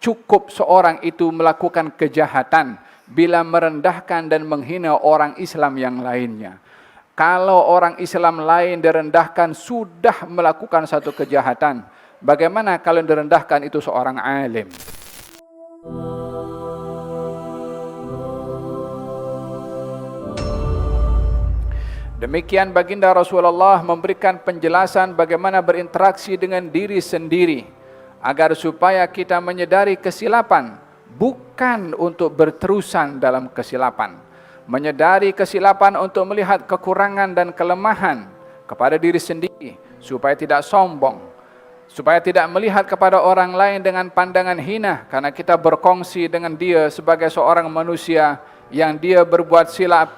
Cukup seorang itu melakukan kejahatan bila merendahkan dan menghina orang Islam yang lainnya. Kalau orang Islam lain direndahkan sudah melakukan satu kejahatan, bagaimana kalau direndahkan itu seorang alim? Demikian baginda Rasulullah memberikan penjelasan bagaimana berinteraksi dengan diri sendiri, agar supaya kita menyadari kesilapan, bukan untuk berterusan dalam kesilapan. Menyadari kesilapan untuk melihat kekurangan dan kelemahan kepada diri sendiri, supaya tidak sombong, supaya tidak melihat kepada orang lain dengan pandangan hina, karena kita berkongsi dengan dia sebagai seorang manusia yang dia berbuat silap.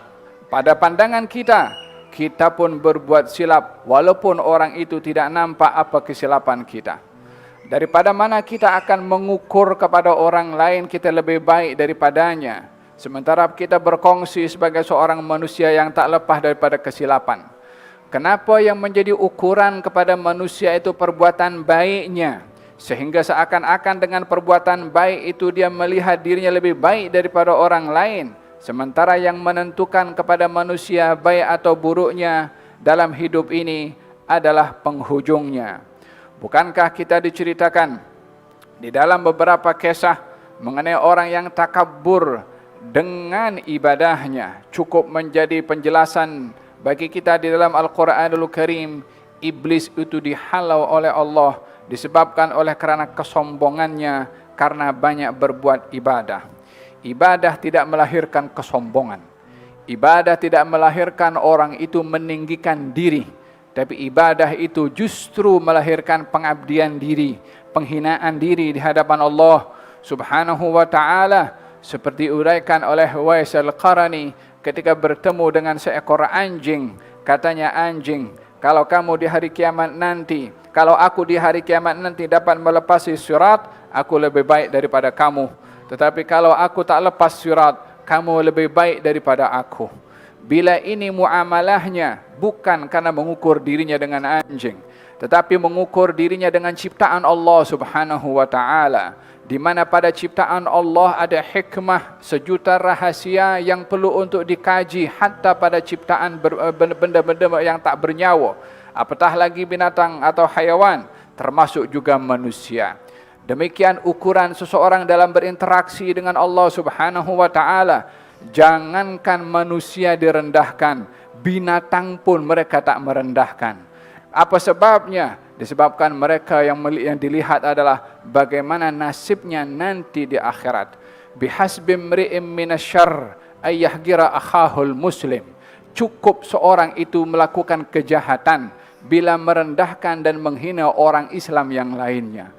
Pada pandangan kita, kita pun berbuat silap, walaupun orang itu tidak nampak apa kesilapan kita. Daripada mana kita akan mengukur kepada orang lain kita lebih baik daripadanya, sementara kita berkongsi sebagai seorang manusia yang tak lepas daripada kesilapan. Kenapa yang menjadi ukuran kepada manusia itu perbuatan baiknya, sehingga seakan-akan dengan perbuatan baik itu dia melihat dirinya lebih baik daripada orang lain, sementara yang menentukan kepada manusia baik atau buruknya dalam hidup ini adalah penghujungnya. Bukankah kita diceritakan di dalam beberapa kisah mengenai orang yang takabur dengan ibadahnya? Cukup menjadi penjelasan bagi kita di dalam Al-Quranul Karim. Iblis itu dihalau oleh Allah disebabkan oleh kerana kesombongannya, karena banyak berbuat ibadah. Ibadah tidak melahirkan kesombongan. Ibadah tidak melahirkan orang itu meninggikan diri. Tapi ibadah itu justru melahirkan pengabdian diri, penghinaan diri di hadapan Allah Subhanahu wa ta'ala. Seperti uraikan oleh Uwais Al-Qarani ketika bertemu dengan seekor anjing. Katanya, anjing, kalau kamu di hari kiamat nanti, kalau aku di hari kiamat nanti dapat melepasi sirat, aku lebih baik daripada kamu. Tetapi kalau aku tak lepas sirat, kamu lebih baik daripada aku. Bila ini muamalahnya bukan karena mengukur dirinya dengan anjing, tetapi mengukur dirinya dengan ciptaan Allah Subhanahu wa ta'ala, di mana pada ciptaan Allah ada hikmah, sejuta rahasia yang perlu untuk dikaji, hatta pada ciptaan benda-benda yang tak bernyawa, apatah lagi binatang atau hayawan, termasuk juga manusia. Demikian ukuran seseorang dalam berinteraksi dengan Allah Subhanahu wa ta'ala. Jangankan manusia direndahkan, binatang pun mereka tak merendahkan. Apa sebabnya? Disebabkan mereka yang dilihat adalah bagaimana nasibnya nanti di akhirat. Bihasbi mri'im minasyarr ay yahgira akhahul muslim. Cukup seorang itu melakukan kejahatan bila merendahkan dan menghina orang Islam yang lainnya.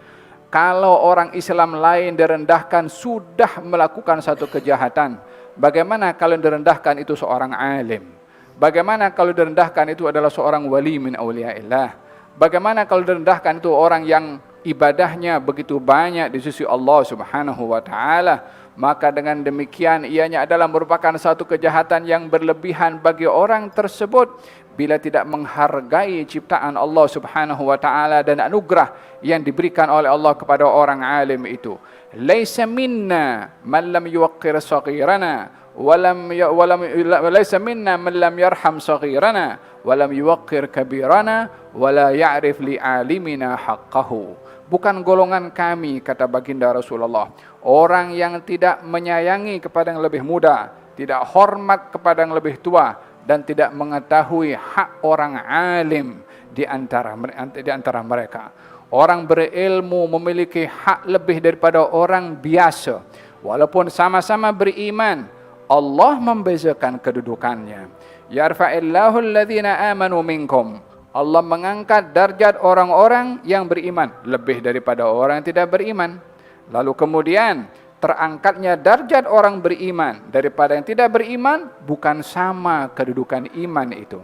Kalau orang Islam lain direndahkan sudah melakukan satu kejahatan, bagaimana kalau direndahkan itu seorang alim? Bagaimana kalau direndahkan itu adalah seorang wali min awliyaillah? Bagaimana kalau direndahkan itu orang yang ibadahnya begitu banyak di sisi Allah Subhanahu wa ta'ala? Maka dengan demikian ianya adalah merupakan satu kejahatan yang berlebihan bagi orang tersebut bila tidak menghargai ciptaan Allah Subhanahu wa ta'ala dan anugerah yang diberikan oleh Allah kepada orang alim itu. Laisa minna man lam yuwaqqir saghirana walaysa minna man lam yarham saghirana walam yuwaqqir kabirana wala ya'rif li alimina haqqahu. Bukan golongan kami, kata baginda Rasulullah, orang yang tidak menyayangi kepada yang lebih muda, tidak hormat kepada yang lebih tua, dan tidak mengetahui hak orang alim di antara mereka. Orang berilmu memiliki hak lebih daripada orang biasa. Walaupun sama-sama beriman, Allah membezakan kedudukannya. Yarfa'illahu alladhina amanu minkum. Allah mengangkat darjat orang-orang yang beriman lebih daripada orang yang tidak beriman. Lalu kemudian terangkatnya darjat orang beriman daripada yang tidak beriman bukan sama kedudukan iman itu.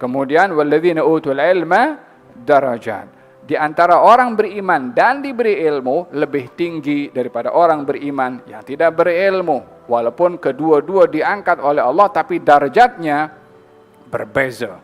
Kemudian walladzina utul ilma darajat. Di antara orang beriman dan diberi ilmu lebih tinggi daripada orang beriman yang tidak berilmu. Walaupun kedua-dua diangkat oleh Allah, tapi darjatnya berbeza.